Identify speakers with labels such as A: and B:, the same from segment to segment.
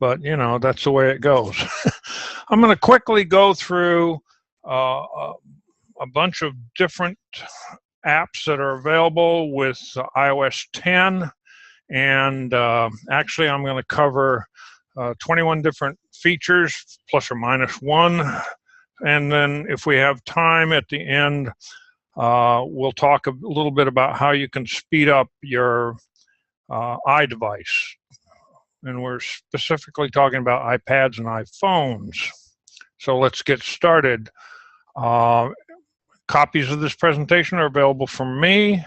A: but you know, that's the way it goes. I'm going to quickly go through a bunch of different apps that are available with iOS 10, and actually I'm going to cover 21 different features, plus or minus one, and then if we have time at the end, we'll talk a little bit about how you can speed up your iDevice, and we're specifically talking about iPads and iPhones. So let's get started. Copies of this presentation are available from me.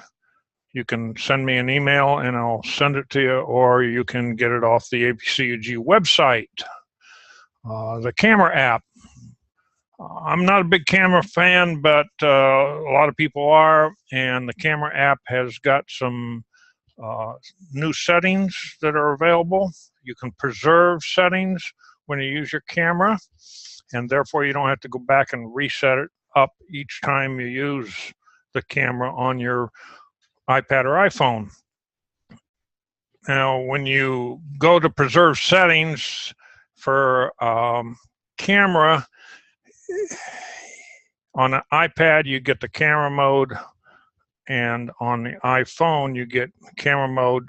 A: You can send me an email and I'll send it to you, or you can get it off the APCUG website. The camera app. I'm not a big camera fan, but a lot of people are, and the camera app has got some new settings that are available. You can preserve settings when you use your camera, and therefore you don't have to go back and reset it up each time you use the camera on your iPad or iPhone. Now, when you go to preserve settings for camera, on an iPad you get the camera mode, and on the iPhone you get camera mode,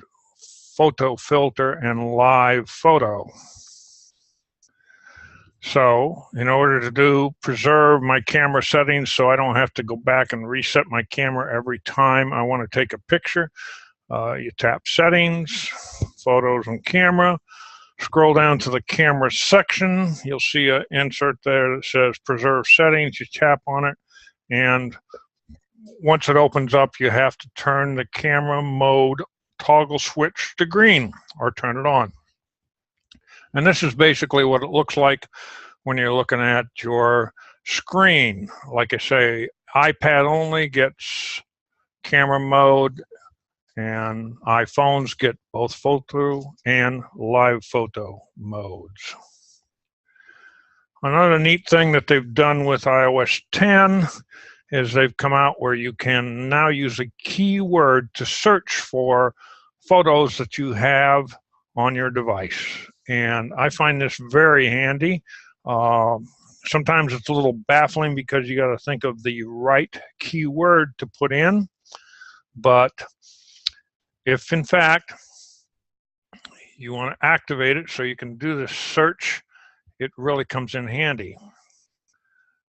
A: photo filter, and live photo. So in order to preserve my camera settings so I don't have to go back and reset my camera every time I want to take a picture, you tap settings, photos and camera, scroll down to the camera section. You'll see an insert there that says preserve settings. You tap on it, and once it opens up, you have to turn the camera mode toggle switch to green or turn it on. And this is basically what it looks like when you're looking at your screen. Like I say, iPad only gets camera mode, and iPhones get both photo and live photo modes. Another neat thing that they've done with iOS 10 is they've come out where you can now use a keyword to search for photos that you have on your device. And I find this very handy. Sometimes it's a little baffling because you got to think of the right keyword to put in. But if in fact you want to activate it so you can do this search, it really comes in handy.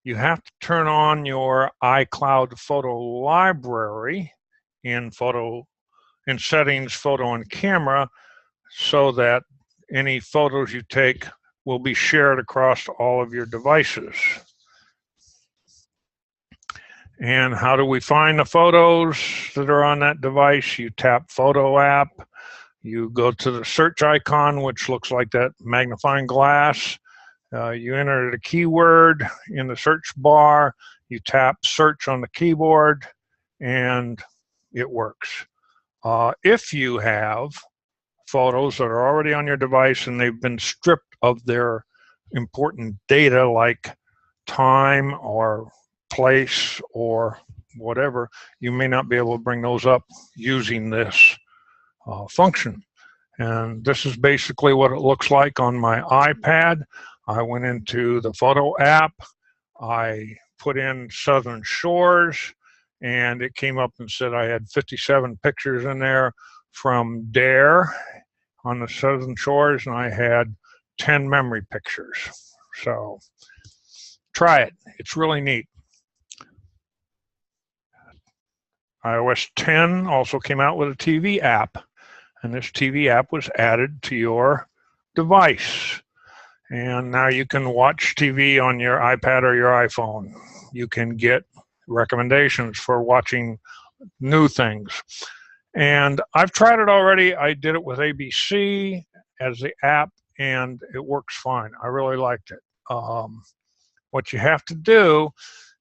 A: You have to turn on your iCloud photo library in settings, photo and camera, so that any photos you take will be shared across all of your devices. And how do we find the photos that are on that device? You tap Photo app, you go to the search icon, which looks like that magnifying glass. You enter the keyword in the search bar, you tap search on the keyboard, and it works. If you have photos that are already on your device and they've been stripped of their important data like time or place or whatever, you may not be able to bring those up using this function. And this is basically what it looks like on my iPad. I went into the photo app, I put in Southern Shores, and it came up and said I had 57 pictures in there from Dare on the Southern Shores, and I had 10 memory pictures. So try it, it's really neat. iOS 10 also came out with a TV app, and this TV app was added to your device. And now you can watch TV on your iPad or your iPhone. You can get recommendations for watching new things. And I've tried it already. I did it with ABC as the app, and it works fine. I really liked it. What you have to do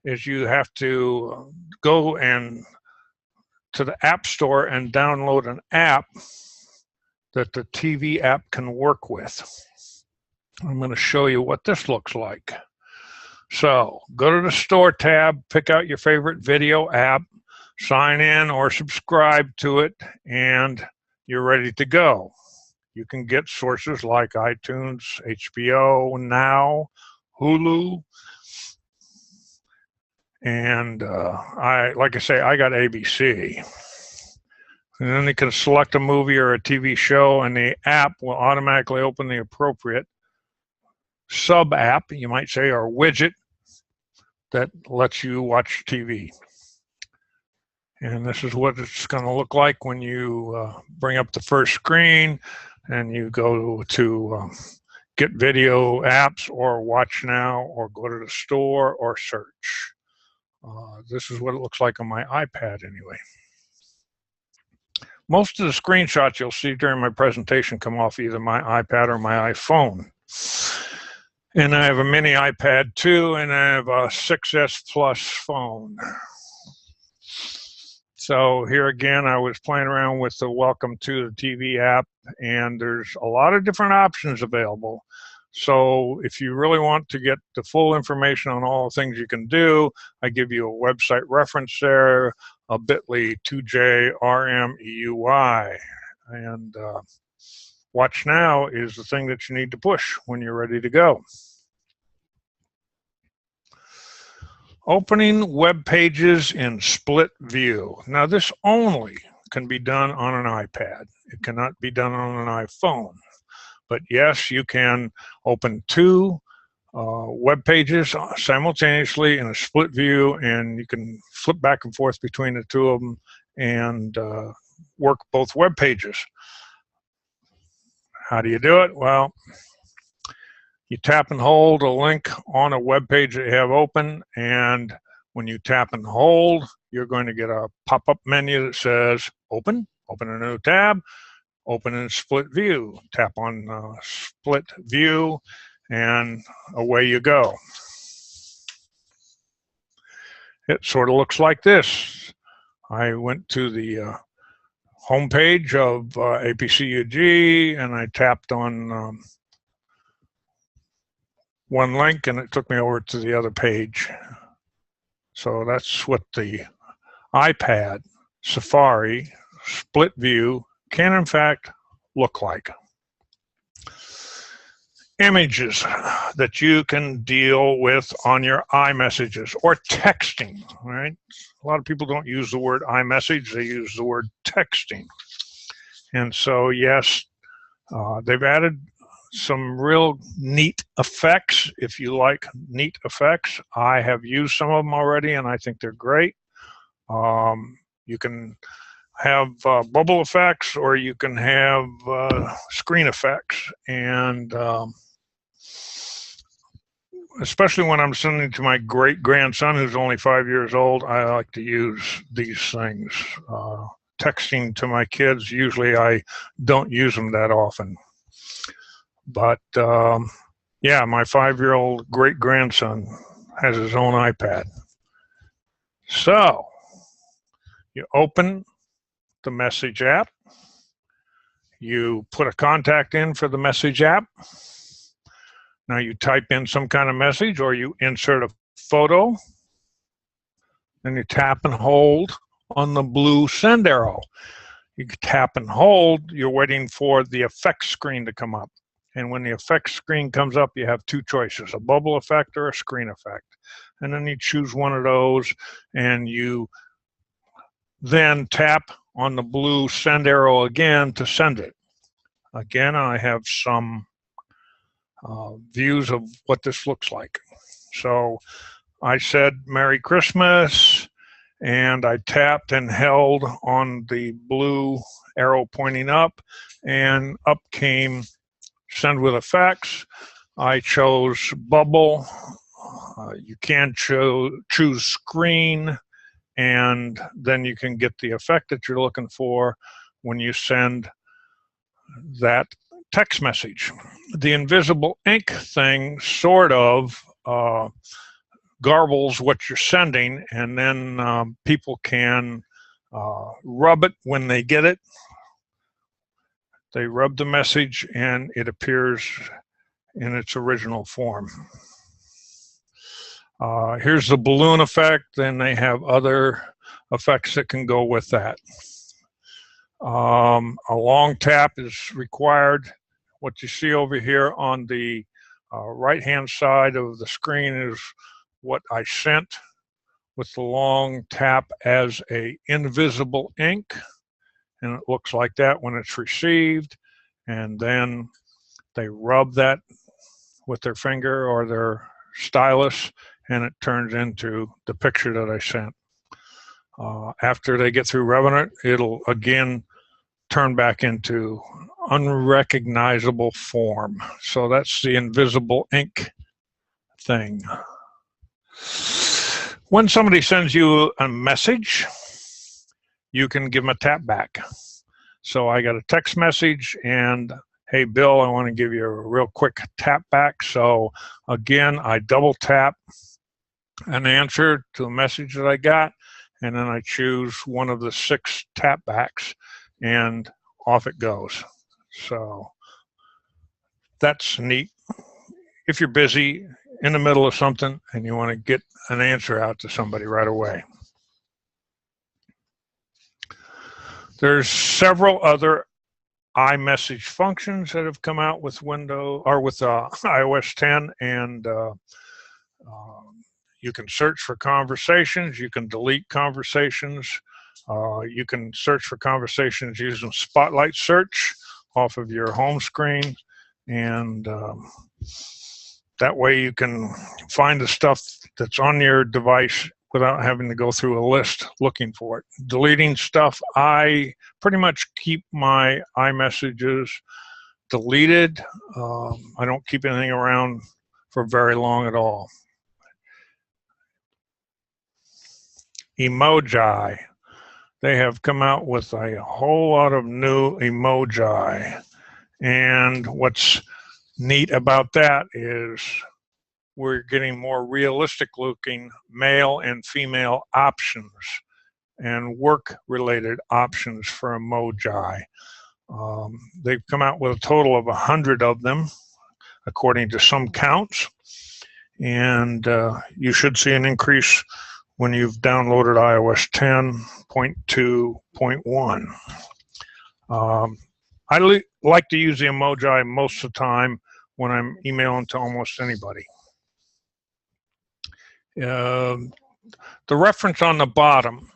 A: is you have to go to the App Store and download an app that the TV app can work with. I'm going to show you what this looks like. So go to the Store tab, pick out your favorite video app, sign in or subscribe to it, and you're ready to go. you can get sources like iTunes, HBO Now, Hulu, and like I say, I got ABC. And then you can select a movie or a TV show, and the app will automatically open the appropriate sub-app, you might say, or widget that lets you watch TV. And this is what it's going to look like when you bring up the first screen and you go to get video apps or watch now or go to the store or search. This is what it looks like on my iPad anyway. Most of the screenshots you'll see during my presentation come off either my iPad or my iPhone. And I have a mini iPad too, and I have a 6S Plus phone. So here again, I was playing around with the Welcome to the TV app, and there's a lot of different options available. So if you really want to get the full information on all the things you can do, I give you a website reference there, a bit.ly 2JRMEUI. And Watch Now is the thing that you need to push when you're ready to go. Opening web pages in split view. Now this only can be done on an iPad. It cannot be done on an iPhone. But yes, you can open two web pages simultaneously in a split view, and you can flip back and forth between the two of them and work both web pages. How do you do it? Well, you tap and hold a link on a web page that you have open, and when you tap and hold, you're going to get a pop-up menu that says open a new tab, open in split view. Tap on split view, and away you go. It sort of looks like this. I went to the home page of APCUG, and I tapped on one link, and it took me over to the other page. So that's what the iPad Safari split view can in fact look like. Images that you can deal with on your iMessages or texting, right? A lot of people don't use the word iMessage, they use the word texting. And so yes, they've added some real neat effects. If you like neat effects, I have used some of them already and I think they're great. You can have bubble effects, or you can have screen effects, and especially when I'm sending to my great-grandson who's only 5 years old, I like to use these things. Texting to my kids, usually I don't use them that often. But yeah, my 5-year-old great-grandson has his own iPad. So you open the Message app, you put a contact in for the Message app. Now you type in some kind of message, or you insert a photo, then you tap and hold on the blue send arrow. You tap and hold, you're waiting for the effects screen to come up. And when the effects screen comes up, you have two choices, a bubble effect or a screen effect. And then you choose one of those, and you then tap on the blue send arrow again to send it. Again, I have some views of what this looks like. So I said Merry Christmas, and I tapped and held on the blue arrow pointing up, and up came send with effects. I chose bubble. You can choose screen, and then you can get the effect that you're looking for when you send that text message. The invisible ink thing sort of garbles what you're sending, and then people can rub it when they get it. They rub the message and it appears in its original form. Here's the balloon effect, and they have other effects that can go with that. A long tap is required. What you see over here on the right-hand side of the screen is what I sent with the long tap as a invisible ink, and it looks like that when it's received, and then they rub that with their finger or their stylus, and it turns into the picture that I sent. After they get through rubbing it, it'll again turn back into unrecognizable form. So that's the invisible ink thing. When somebody sends you a message, you can give them a tap back. So I got a text message and, hey, Bill, I want to give you a real quick tap back. So again, I double tap an answer to a message that I got, and then I choose one of the 6 tap backs, and off it goes. So that's neat. If you're busy in the middle of something and you want to get an answer out to somebody right away. There's several other iMessage functions that have come out with iOS 10, and you can search for conversations, you can delete conversations, you can search for conversations using Spotlight search off of your home screen, and that way you can find the stuff that's on your device without having to go through a list looking for it. Deleting stuff, I pretty much keep my iMessages deleted. I don't keep anything around for very long at all. EMOJI. They have come out with a whole lot of new EMOJI. And what's neat about that is we're getting more realistic looking male and female options and work related options for emoji. They've come out with a total of 100 of them according to some counts, and you should see an increase when you've downloaded iOS 10.2.1. I like to use the emoji most of the time when I'm emailing to almost anybody. The reference on the bottom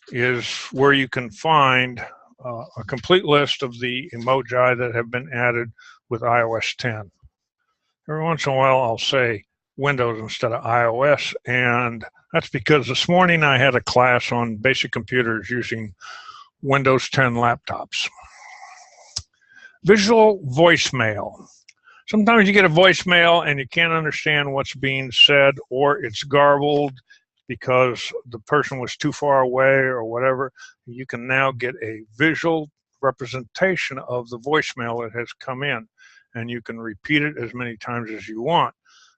A: is where you can find a complete list of the emoji that have been added with iOS 10. Every once in a while I'll say Windows instead of iOS, and that's because this morning I had a class on basic computers using Windows 10 laptops. Visual voicemail. Sometimes you get a voicemail and you can't understand what's being said, or it's garbled because the person was too far away or whatever. You can now get a visual representation of the voicemail that has come in, and you can repeat it as many times as you want.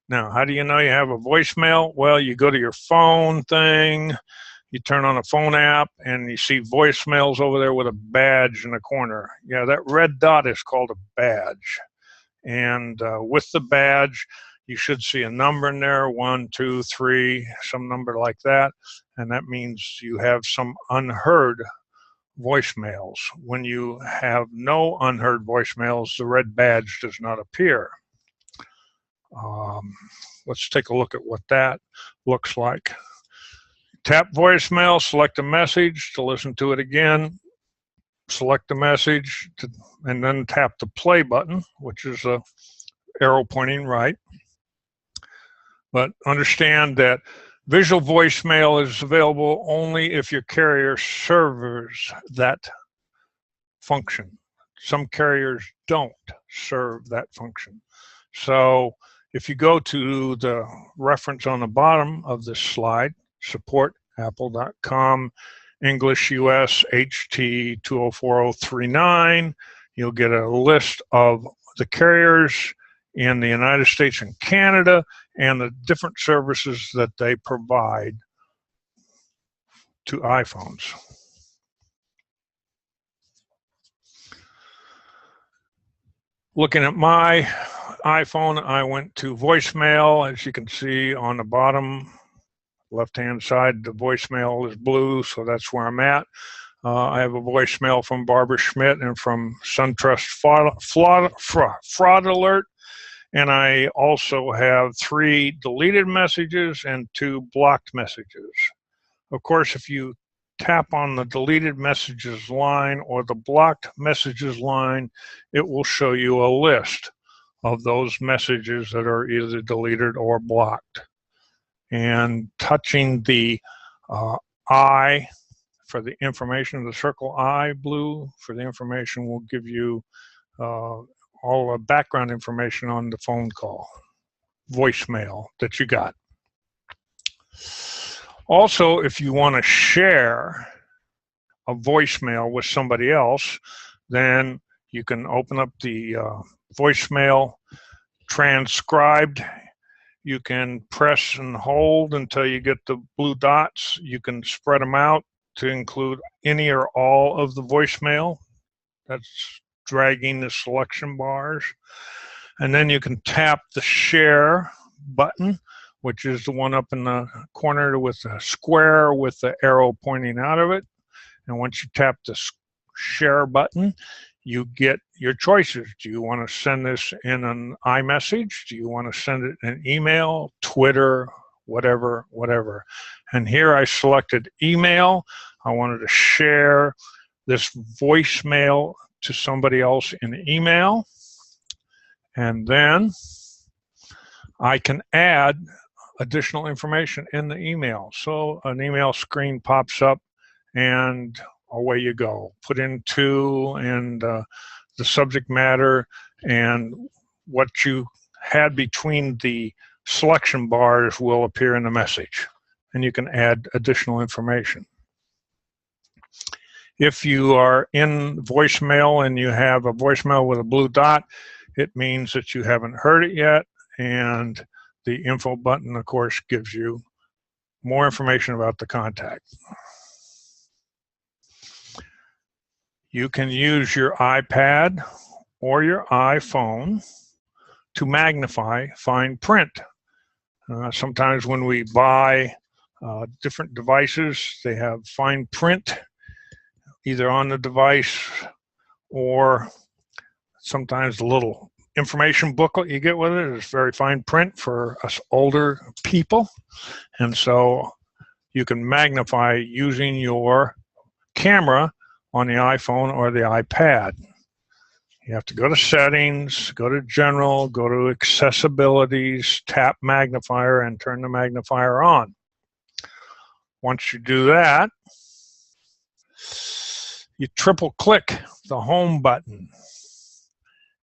A: Now, how do you know you have a voicemail? Well, you go to your phone thing, you turn on a phone app, and you see voicemails over there with a badge in the corner. Yeah, that red dot is called a badge. And with the badge, you should see a number in there, 1, 2, 3, some number like that. And that means you have some unheard voicemails. When you have no unheard voicemails, the red badge does not appear. Let's take a look at what that looks like. Tap voicemail, select a message to listen to it again. Select the message and then tap the play button, which is a arrow pointing right. But understand that visual voicemail is available only if your carrier serves that function. Some carriers don't serve that function. So if you go to the reference on the bottom of this slide, support.apple.com English US HT 204039, you'll get a list of the carriers in the United States and Canada and the different services that they provide to iPhones. Looking at my iPhone, I went to voicemail. As you can see on the bottom left-hand side, the voicemail is blue, so that's where I'm at. I have a voicemail from Barbara Schmidt and from SunTrust Fraud Alert. And I also have 3 deleted messages and 2 blocked messages. Of course, if you tap on the deleted messages line or the blocked messages line, it will show you a list of those messages that are either deleted or blocked. And touching the I for the information, the circle I blue for the information will give you all the background information on the phone call, voicemail that you got. Also, if you want to share a voicemail with somebody else, then you can open up the voicemail transcribed. You can press and hold until you get the blue dots. You can spread them out to include any or all of the voicemail. That's dragging the selection bars. And then you can tap the share button, which is the one up in the corner with a square with the arrow pointing out of it. And once you tap the share button, you get your choices. Do you want to send this in an iMessage? Do you want to send it in email, Twitter, whatever, whatever? And here I selected email. I wanted to share this voicemail to somebody else in email. And then I can add additional information in the email. So an email screen pops up and away you go. Put in to and the subject matter and what you had between the selection bars will appear in the message. And you can add additional information. If you are in voicemail and you have a voicemail with a blue dot, it means that you haven't heard it yet. And the info button, of course, gives you more information about the contact. You can use your iPad or your iPhone to magnify fine print. Sometimes when we buy different devices, they have fine print either on the device or sometimes the little information booklet you get with it is very fine print for us older people. And so you can magnify using your camera on the iPhone or the iPad. You have to go to settings, go to general, go to accessibilities, tap magnifier and turn the magnifier on. Once you do that, you triple click the home button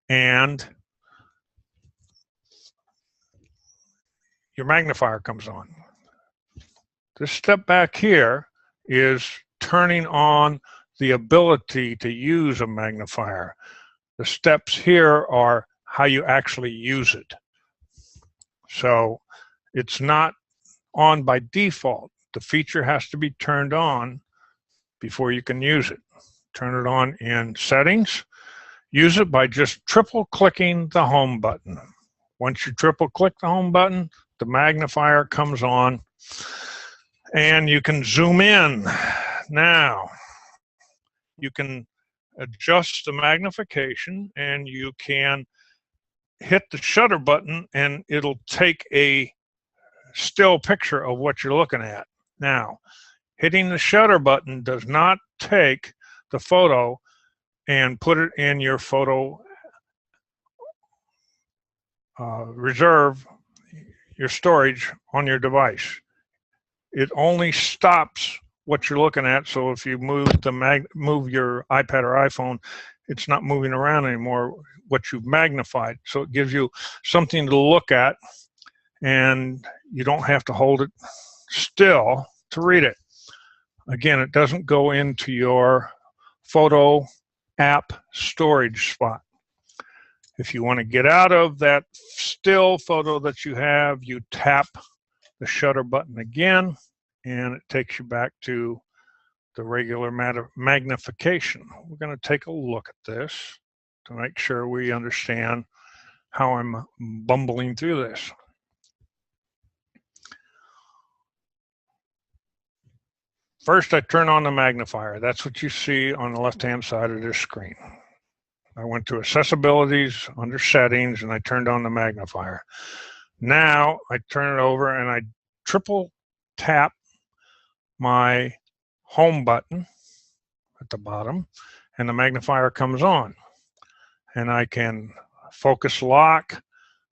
A: and your magnifier comes on. This step back here is turning on the ability to use a magnifier. The steps here are how you actually use it. So it's not on by default. The feature has to be turned on before you can use it. Turn it on in settings. Use it by just triple clicking the home button. Once you triple click the home button, the magnifier comes on and you can zoom in. Now, you can adjust the magnification and you can hit the shutter button and it'll take a still picture of what you're looking at. Now, hitting the shutter button does not take the photo and put it in your photo reserve, your storage on your device. It only stops what you're looking at. So if you move your iPad or iPhone, it's not moving around anymore, what you've magnified. So it gives you something to look at and you don't have to hold it still to read it. Again, it doesn't go into your photo app storage spot. If you want to get out of that still photo that you have, you tap the shutter button again, and it takes you back to the regular magnification. We're going to take a look at this to make sure we understand how I'm bumbling through this. First, I turn on the magnifier. That's what you see on the left-hand side of this screen. I went to Accessibilities under Settings, and I turned on the magnifier. Now, I turn it over, and I triple tap my home button at the bottom, and the magnifier comes on. And I can focus lock.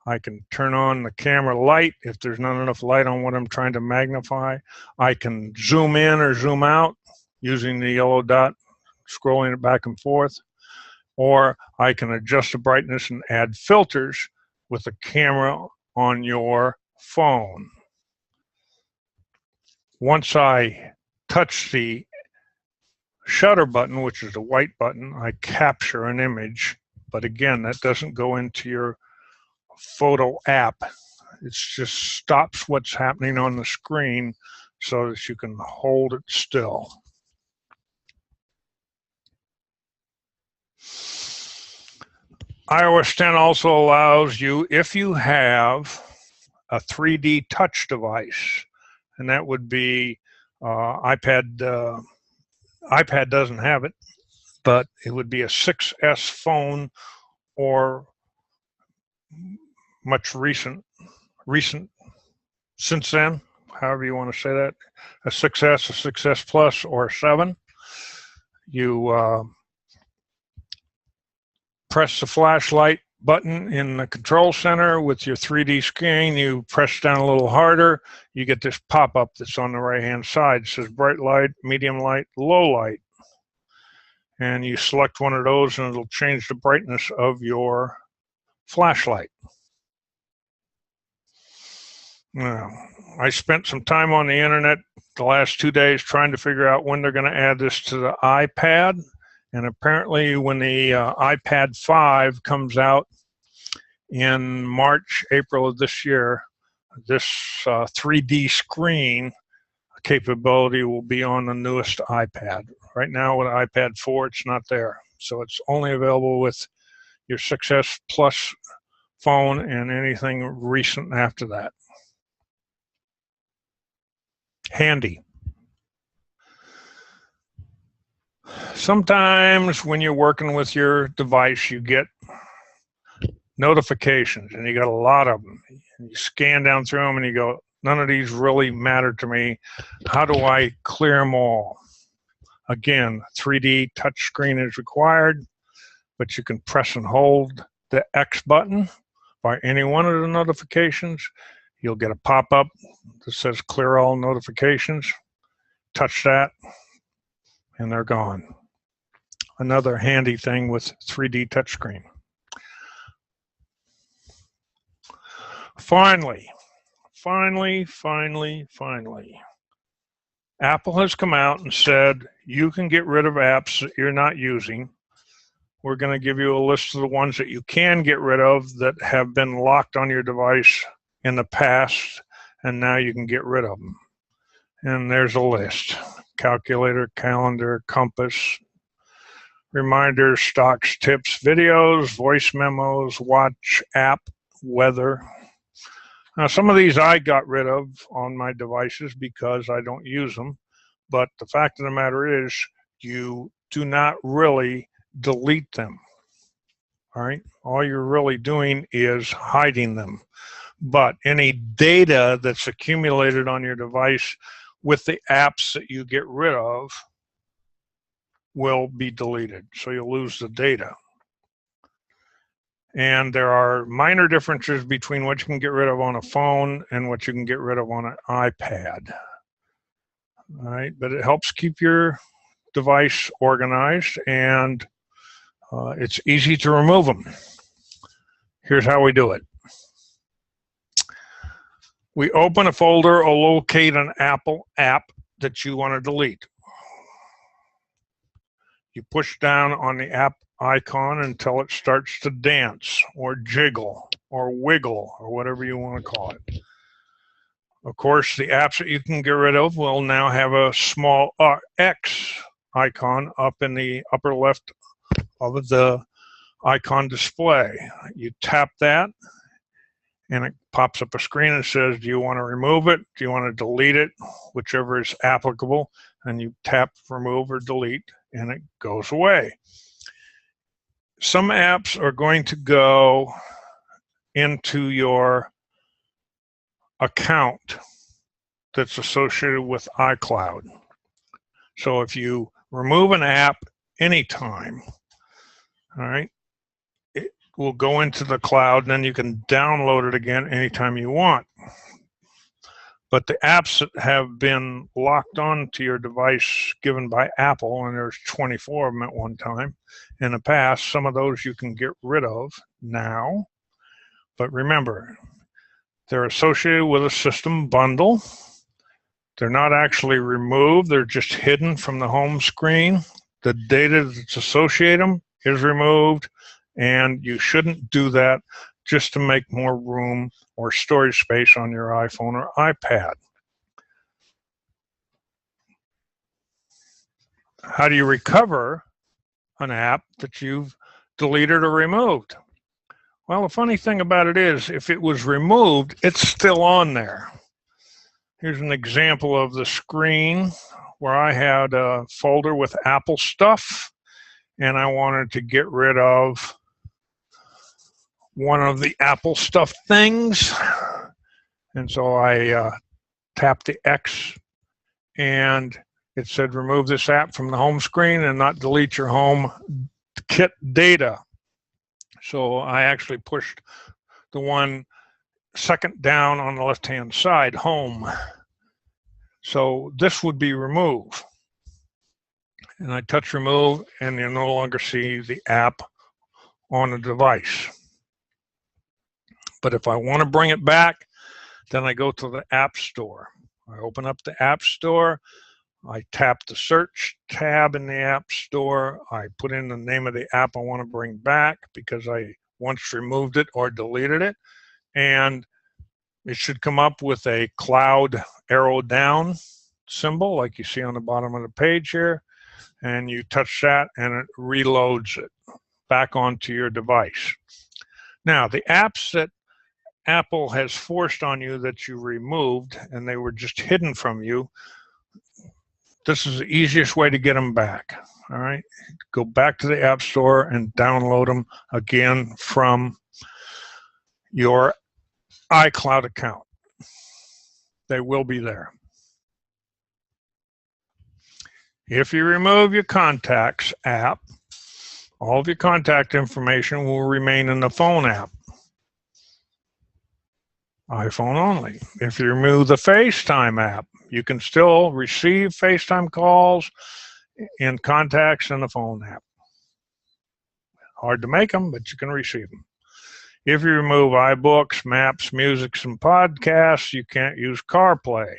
A: I can turn on the camera light if there's not enough light on what I'm trying to magnify. I can zoom in or zoom out using the yellow dot, scrolling it back and forth. Or I can adjust the brightness and add filters with the camera on your phone. Once I touch the shutter button, which is the white button, I capture an image. But again, that doesn't go into your photo app. It just stops what's happening on the screen so that you can hold it still. iOS 10 also allows you, if you have a 3D touch device, and that would be iPad. iPad doesn't have it, but it would be a 6S phone or much recent since then, however you want to say that, a 6S, a 6S Plus, or a 7. You press the flashlight button in the control center with your 3D screen. You press down a little harder, you get this pop-up that's on the right-hand side. It says bright light, medium light, low light. And you select one of those and it'll change the brightness of your flashlight. Now, I spent some time on the internet the last 2 days trying to figure out when they're going to add this to the iPad. And apparently when the iPad 5 comes out in March, April of this year, this 3D screen capability will be on the newest iPad. Right now with iPad 4, it's not there. So it's only available with your 6S Plus phone and anything recent after that. Handy. Sometimes when you're working with your device, you get notifications, and you got a lot of them. And you scan down through them and you go, none of these really matter to me. How do I clear them all? Again, 3D touchscreen is required, but you can press and hold the X button by any one of the notifications. You'll get a pop-up that says clear all notifications. Touch that, and they're gone. Another handy thing with 3D touchscreen. Finally, Apple has come out and said you can get rid of apps that you're not using. We're going to give you a list of the ones that you can get rid of that have been locked on your device in the past, and now you can get rid of them. And there's a list: calculator, calendar, compass, reminders, stocks, tips, videos, voice memos, watch, app, weather. Now, some of these I got rid of on my devices because I don't use them, but the fact of the matter is you do not really delete them, all right? All you're really doing is hiding them. But any data that's accumulated on your device with the apps that you get rid of will be deleted, so you'll lose the data. And there are minor differences between what you can get rid of on a phone and what you can get rid of on an iPad. All right, but it helps keep your device organized, and it's easy to remove them. Here's how we do it. We open a folder or locate an Apple app that you want to delete. You push down on the app icon until it starts to dance or jiggle or wiggle or whatever you want to call it. Of course, the apps that you can get rid of will now have a small X icon up in the upper left of the icon display. You tap that and it pops up a screen that says, do you want to remove it? Do you want to delete it? Whichever is applicable. and you tap remove or delete, and it goes away. Some apps are going to go into your account that's associated with iCloud. So if you remove an app anytime, all right, it will go into the cloud, and then you can download it again anytime you want. But the apps that have been locked onto your device given by Apple, and there's 24 of them at one time in the past, some of those you can get rid of now. But remember, they're associated with a system bundle. They're not actually removed. They're just hidden from the home screen. The data that's associated them is removed, and you shouldn't do that just to make more room or storage space on your iPhone or iPad. How do you recover an app that you've deleted or removed? Well, the funny thing about it is, if it was removed, it's still on there. Here's an example of the screen where I had a folder with Apple stuff, and I wanted to get rid of one of the Apple stuff things. And so I tapped the X, and it said remove this app from the home screen and not delete your home kit data. So I actually pushed the one second down on the left-hand side, home. So this would be remove. And I touch remove, and you no longer see the app on the device. But if I want to bring it back, then I go to the App Store. I open up the App Store. I tap the search tab in the App Store. I put in the name of the app I want to bring back because I once removed it or deleted it. And it should come up with a cloud arrow down symbol like you see on the bottom of the page here. And you touch that, and it reloads it back onto your device. Now, the apps that Apple has forced on you that you removed and they were just hidden from you, this is the easiest way to get them back. All right, go back to the App Store and download them again from your iCloud account. They will be there. If you remove your Contacts app, all of your contact information will remain in the phone app. iPhone only. If you remove the FaceTime app, you can still receive FaceTime calls in Contacts in the phone app. Hard to make them, but you can receive them. If you remove iBooks, Maps, Music, and Podcasts, you can't use CarPlay.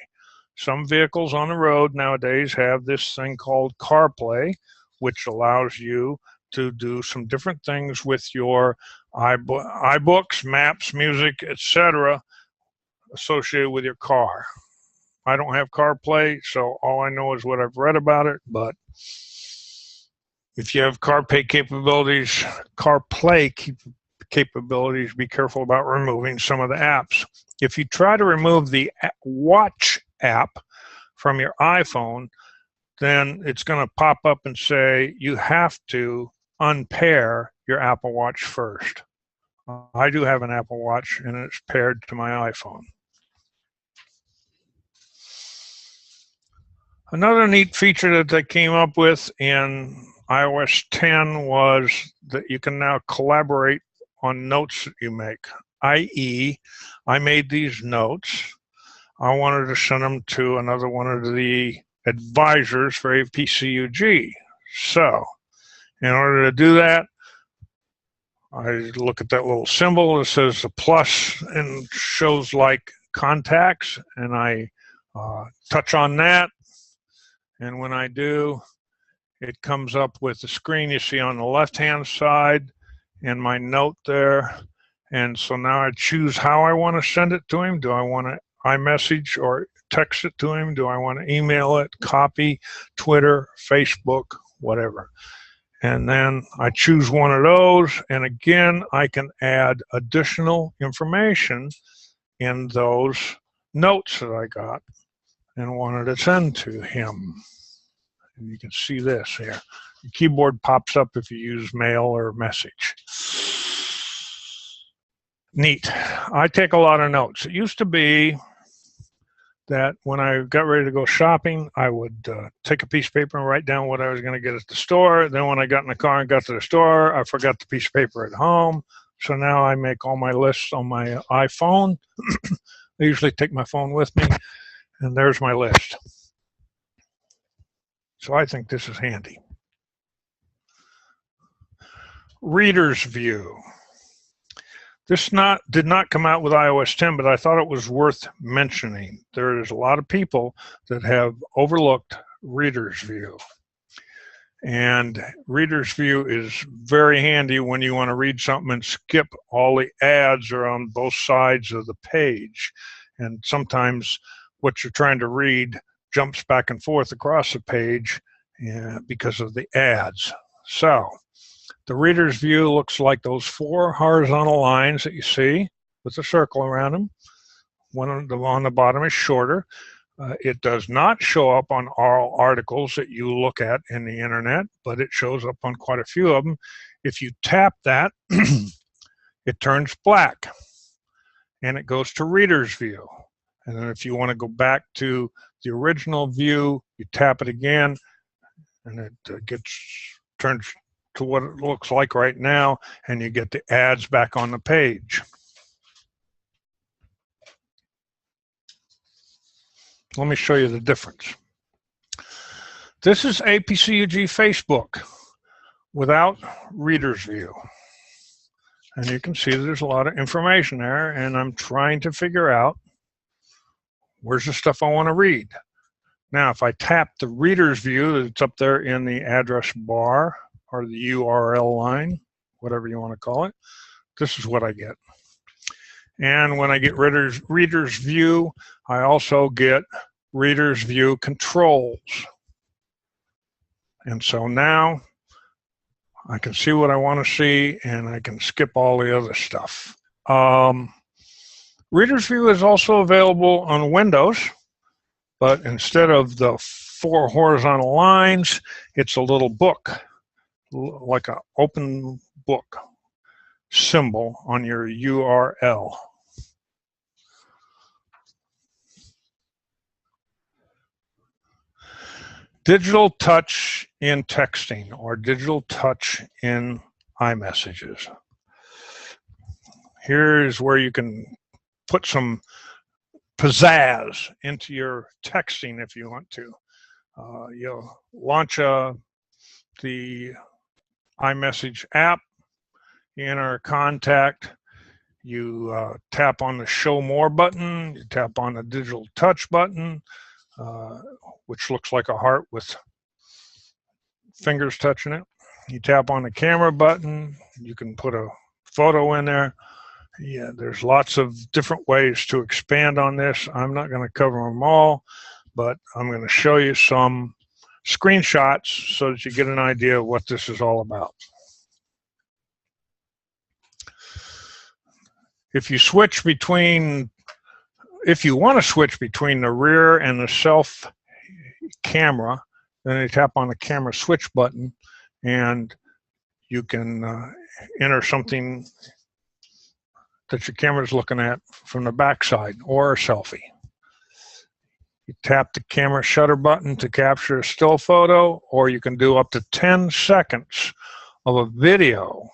A: Some vehicles on the road nowadays have this thing called CarPlay, which allows you to do some different things with your iBooks, Maps, Music, etc. associated with your car. I don't have CarPlay, so all I know is what I've read about it, but if you have CarPlay capabilities, be careful about removing some of the apps. If you try to remove the Watch app from your iPhone, then it's going to pop up and say you have to unpair your Apple Watch first. I do have an Apple Watch, and it's paired to my iPhone. Another neat feature that they came up with in iOS 10 was that you can now collaborate on notes that you make, i.e., I made these notes. I wanted to send them to another one of the advisors for APCUG. So, in order to do that, I look at that little symbol that says a plus and shows like contacts, and I touch on that. And when I do, it comes up with the screen you see on the left-hand side and my note there. And so now I choose how I want to send it to him. Do I want to iMessage or text it to him? Do I want to email it, copy, Twitter, Facebook, whatever? And then I choose one of those, and again, I can add additional information in those notes that I got and wanted to send to him. And you can see this here. The keyboard pops up if you use mail or message. Neat. I take a lot of notes. It used to be that when I got ready to go shopping, I would take a piece of paper and write down what I was going to get at the store. Then when I got in the car and got to the store, I forgot the piece of paper at home. So now I make all my lists on my iPhone. I usually take my phone with me, and there's my list. So I think this is handy. Reader's View. This did not come out with iOS 10, but I thought it was worth mentioning. There's a lot of people that have overlooked Reader's View. And Reader's View is very handy when you want to read something and skip all the ads are on both sides of the page. And sometimes what you're trying to read jumps back and forth across the page because of the ads. So the Reader's View looks like those 4 horizontal lines that you see with a circle around them. One on the bottom is shorter. It does not show up on all articles that you look at in the internet, but it shows up on quite a few of them. If you tap that, it turns black and it goes to Reader's View. And then if you want to go back to the original view, you tap it again and it turns to what it looks like right now, and you get the ads back on the page. Let me show you the difference. This is APCUG Facebook without Reader's View. And you can see there's a lot of information there, and I'm trying to figure out where's the stuff I want to read. Now, if I tap the Reader's View that's up there in the address bar, or the URL line, whatever you want to call it, this is what I get. And when I get Reader's View, I also get Reader's View controls. And so now I can see what I want to see, and I can skip all the other stuff. Reader's View is also available on Windows, but instead of the 4 horizontal lines, it's a little book, like an open book symbol on your URL. Digital touch in texting or digital touch in iMessages. Here's where you can put some pizzazz into your texting if you want to. You'll launch the iMessage app, you enter a contact, you tap on the Show More button, you tap on the Digital Touch button, which looks like a heart with fingers touching it. You tap on the Camera button, you can put a photo in there. Yeah, there's lots of different ways to expand on this. I'm not going to cover them all, but I'm going to show you some screenshots so that you get an idea of what this is all about. If you want to switch between the rear and the self camera, then you tap on the camera switch button and you can enter something that your camera is looking at from the backside or a selfie. You tap the camera shutter button to capture a still photo, or you can do up to 10 seconds of a video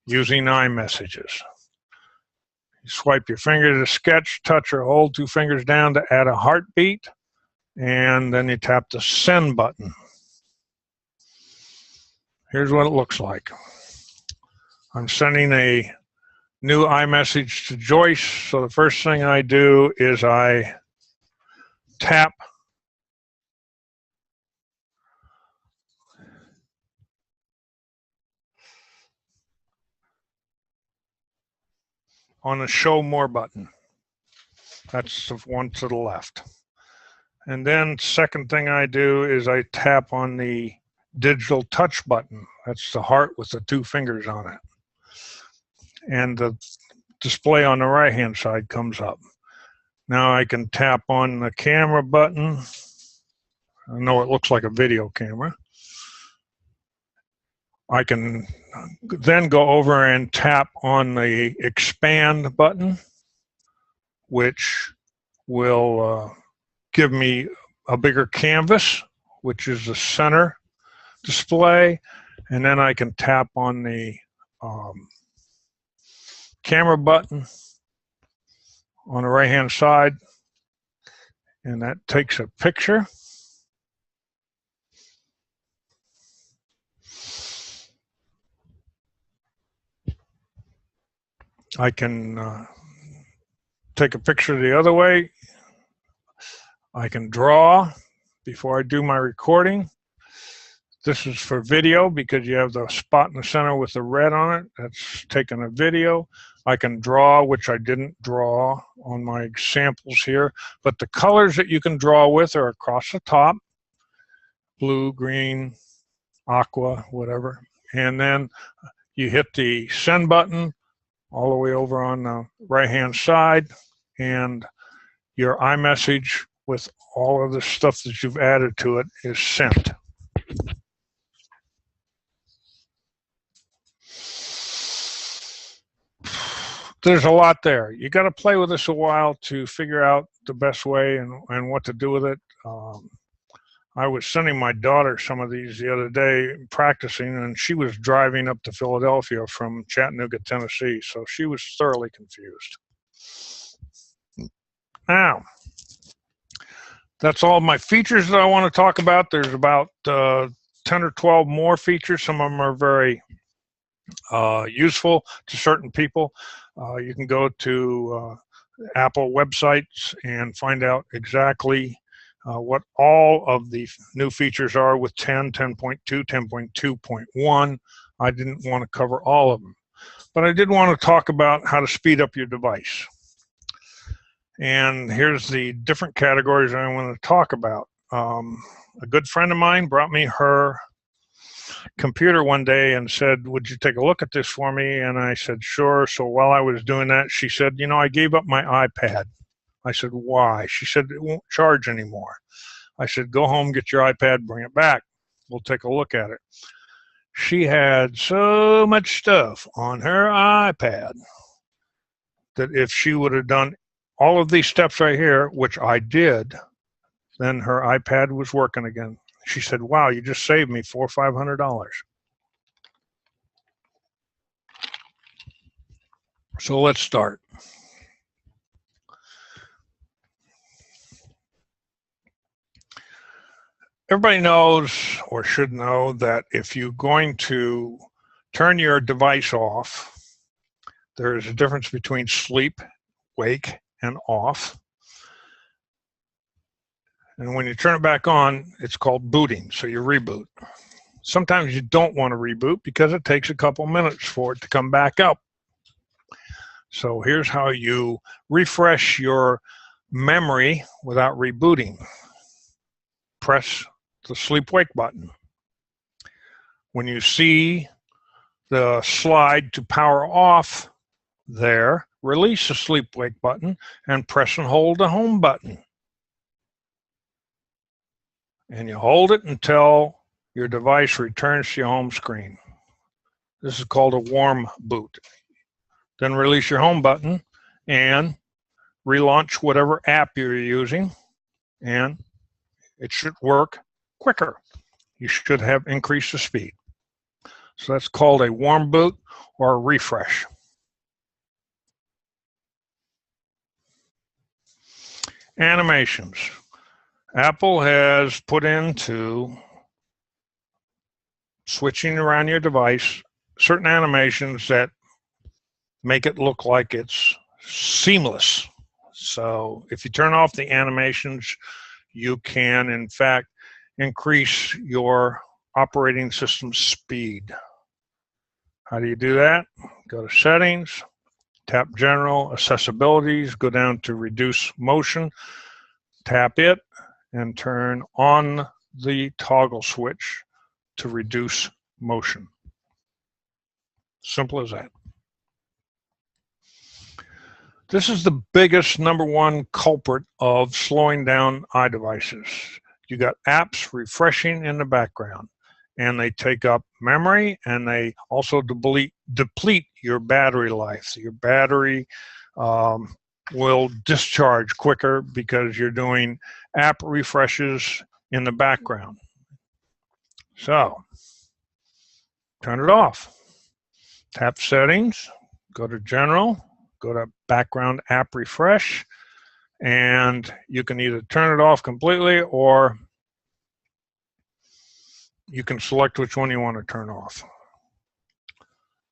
A: using iMessages. You swipe your finger to sketch, touch, or hold 2 fingers down to add a heartbeat, and then you tap the send button. Here's what it looks like. I'm sending a new iMessage to Joyce, so the first thing I do is I tap on the Show More button. That's the one to the left. And then second thing I do is I tap on the Digital Touch button. That's the heart with the 2 fingers on it. And the display on the right-hand side comes up. Now I can tap on the Camera button. I know it looks like a video camera. I can then go over and tap on the expand button, which will give me a bigger canvas, which is the center display. And then I can tap on the camera button on the right hand side, and that takes a picture. I can take a picture the other way. I can draw before I do my recording. This is for video because you have the spot in the center with the red on it. That's taking a video. I can draw, which I didn't draw on my examples here, but the colors that you can draw with are across the top: blue, green, aqua, whatever. And then you hit the send button all the way over on the right-hand side, and your iMessage with all of the stuff that you've added to it is sent. There's a lot there. You got to play with this a while to figure out the best way and what to do with it. I was sending my daughter some of these the other day, practicing, and she was driving up to Philadelphia from Chattanooga, Tennessee, so she was thoroughly confused. Now, that's all my features that I want to talk about. There's about 10 or 12 more features. Some of them are very useful to certain people. You can go to Apple websites and find out exactly what all of the new features are with 10, 10.2, 10.2.1. I didn't want to cover all of them, but I did want to talk about how to speed up your device. And here's the different categories I want to talk about. A good friend of mine brought me her computer one day and said, "Would you take a look at this for me?" And I said, "Sure." So while I was doing that, she said, "You know, I gave up my iPad." I said, "Why?" She said, "It won't charge anymore." I said, "Go home, get your iPad, bring it back. We'll take a look at it." She had so much stuff on her iPad that if she would have done all of these steps right here, which I did, then her iPad was working again. She said, "Wow, you just saved me $400 or $500. So let's start. Everybody knows, or should know, that if you're going to turn your device off, there is a difference between sleep, wake, and off. And when you turn it back on, it's called booting, so you reboot. Sometimes you don't want to reboot because it takes a couple minutes for it to come back up. So here's how you refresh your memory without rebooting. Press the sleep-wake button. When you see the slide to power off there, release the sleep-wake button and press and hold the home button. And you hold it until your device returns to your home screen. This is called a warm boot. Then release your home button and relaunch whatever app you're using, and it should work quicker. You should have increased the speed. So that's called a warm boot or a refresh. Animations. Apple has put into switching around your device certain animations that make it look like it's seamless. So if you turn off the animations, you can, in fact, increase your operating system speed. How do you do that? Go to Settings, tap General, Accessibilities, go down to Reduce Motion, tap it, and turn on the toggle switch to reduce motion. Simple as that. This is the biggest #1 culprit of slowing down iDevices. you got apps refreshing in the background, and they take up memory, and they also deplete your battery life. Your battery will discharge quicker because you're doing app refreshes in the background. So turn it off. Tap Settings, go to General, go to Background App Refresh, and you can either turn it off completely, or you can select which one you want to turn off.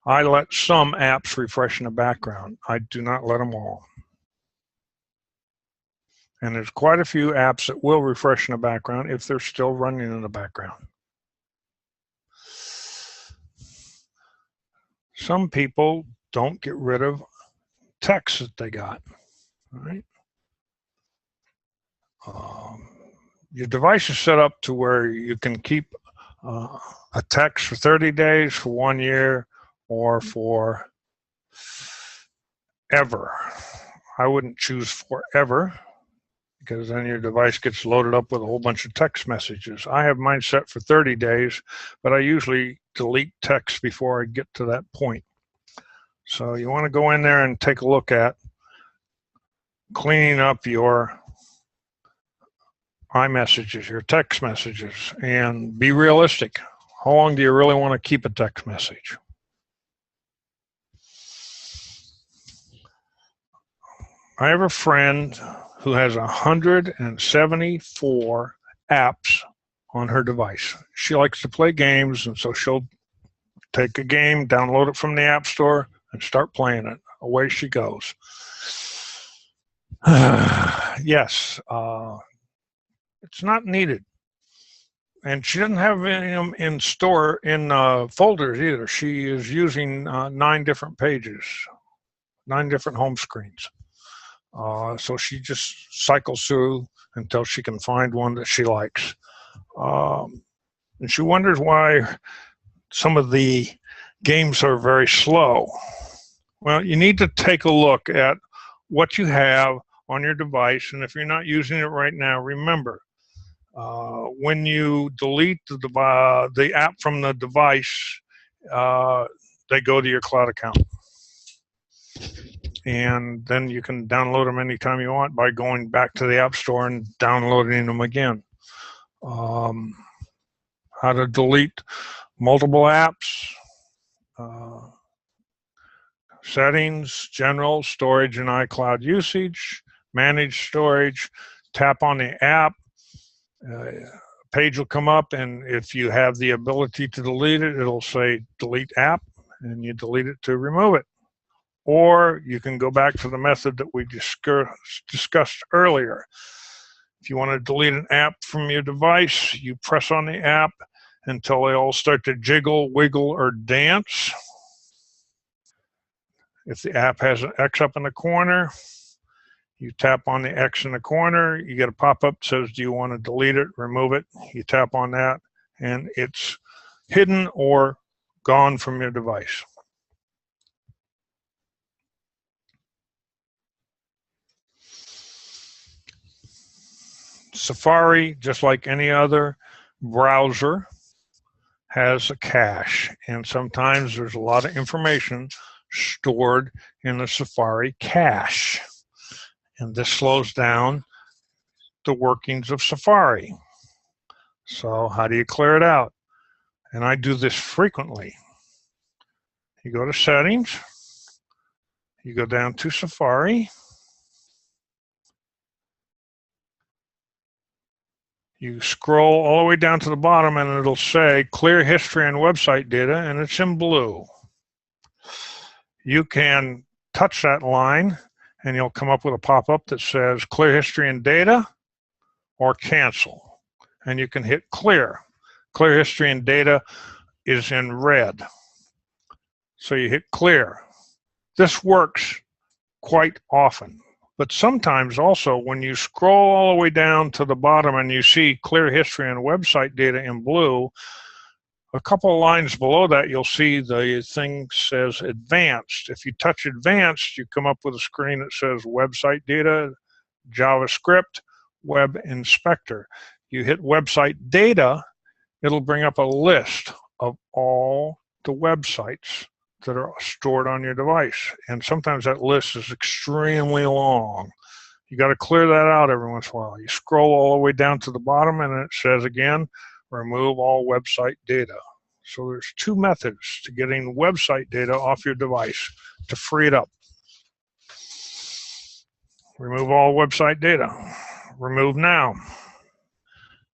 A: I let some apps refresh in the background. I do not let them all. And there's quite a few apps that will refresh in the background if they're still running in the background. Some people don't get rid of text that they got. All right. Your device is set up to where you can keep a text for 30 days, for 1 year, or for ever. I wouldn't choose forever, because then your device gets loaded up with a whole bunch of text messages. I have mine set for 30 days, but I usually delete text before I get to that point. So you want to go in there and take a look at cleaning up your iMessages, your text messages, and be realistic. How long do you really want to keep a text message? I have a friend who has 174 apps on her device. She likes to play games, and so she'll take a game, download it from the App Store, and start playing it. Away she goes. Yes, it's not needed. And she doesn't have them in folders either. She is using 9 different pages, 9 different home screens. So she just cycles through until she can find one that she likes. And she wonders why some of the games are very slow. Well, you need to take a look at what you have on your device, and if you're not using it right now, remember, when you delete the app from the device, they go to your cloud account. And then you can download them anytime you want by going back to the App Store and downloading them again. How to delete multiple apps. Settings, General, Storage and iCloud usage, Manage Storage, tap on the app. A page will come up, and if you have the ability to delete it, it'll say Delete App, and you delete it to remove it. Or you can go back to the method that we discussed earlier. If you want to delete an app from your device, you press on the app until they all start to jiggle, wiggle, or dance. If the app has an X up in the corner, you tap on the X in the corner, you get a pop-up that says, do you want to delete it, remove it? You tap on that, and it's hidden or gone from your device. Safari, just like any other browser, has a cache, and sometimes there's a lot of information stored in the Safari cache, and this slows down the workings of Safari. So how do you clear it out? And I do this frequently. You go to Settings, you go down to Safari, you scroll all the way down to the bottom, and it'll say Clear History and Website Data, and it's in blue. You can touch that line, and you'll come up with a pop-up that says Clear History and Data or Cancel. And you can hit Clear. Clear History and Data is in red. So you hit Clear. This works quite often. But sometimes also when you scroll all the way down to the bottom and you see Clear History and Website Data in blue, a couple of lines below that, you'll see the thing says Advanced. If you touch Advanced, you come up with a screen that says Website Data, JavaScript, Web Inspector. you hit website data, it'll bring up a list of all the websites that are stored on your device. And sometimes that list is extremely long. You got to clear that out every once in a while. You scroll all the way down to the bottom and it says again, remove all website data. So there's two methods to getting website data off your device to free it up. Remove all website data. Remove now.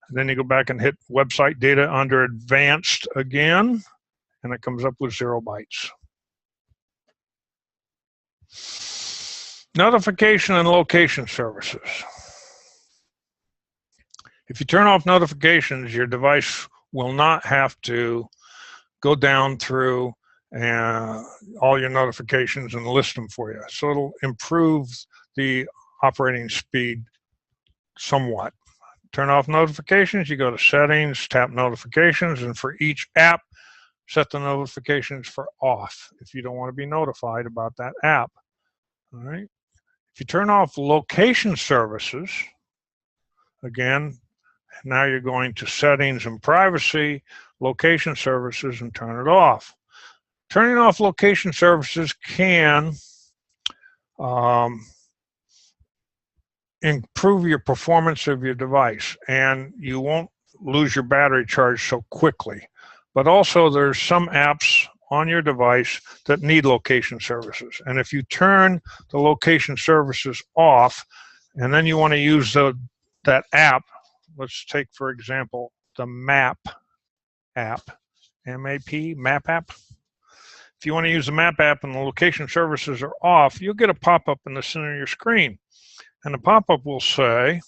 A: And then you go back and hit website data under advanced again, and it comes up with 0 bytes. Notification and location services. If you turn off notifications, your device will not have to go down through all your notifications and list them for you. So it'll improve the operating speed somewhat. Turn off notifications, you go to settings, tap notifications, and for each app, set the notifications for off if you don't want to be notified about that app. All right. If you turn off location services, again, now you're going to settings and privacy, location services, and turn it off. Turning off location services can improve your performance of your device, and you won't lose your battery charge so quickly. But also there's some apps on your device that need location services. And if you turn the location services off, and then you want to use that app, let's take, for example, the Map app, M-A-P, Map app. If you want to use the Map app and the location services are off, you'll get a pop-up in the center of your screen. And the pop-up will say,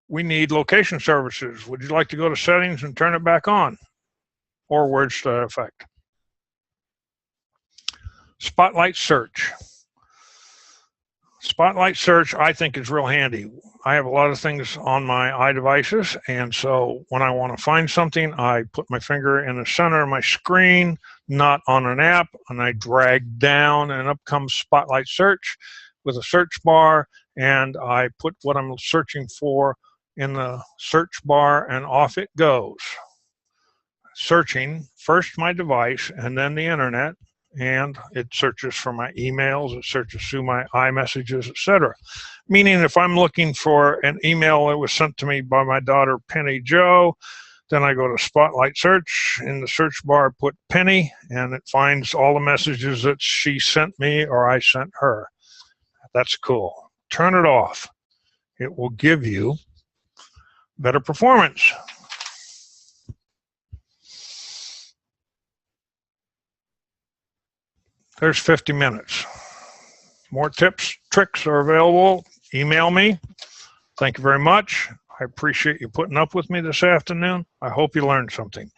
A: we need location services. Would you like to go to settings and turn it back on? Or words to that effect. Spotlight search. Spotlight search, I think, is real handy. I have a lot of things on my iDevices, and so when I want to find something, I put my finger in the center of my screen, not on an app, and I drag down, and up comes Spotlight search with a search bar, and I put what I'm searching for in the search bar, and off it goes. Searching first my device and then the internet, and it searches for my emails, it searches through my iMessages, etc. Meaning if I'm looking for an email that was sent to me by my daughter Penny Jo, then I go to Spotlight Search. In the search bar, put Penny, and it finds all the messages that she sent me or I sent her. That's cool. Turn it off. It will give you better performance. There's 50 minutes. More tips, tricks are available. Email me. Thank you very much. I appreciate you putting up with me this afternoon. I hope you learned something.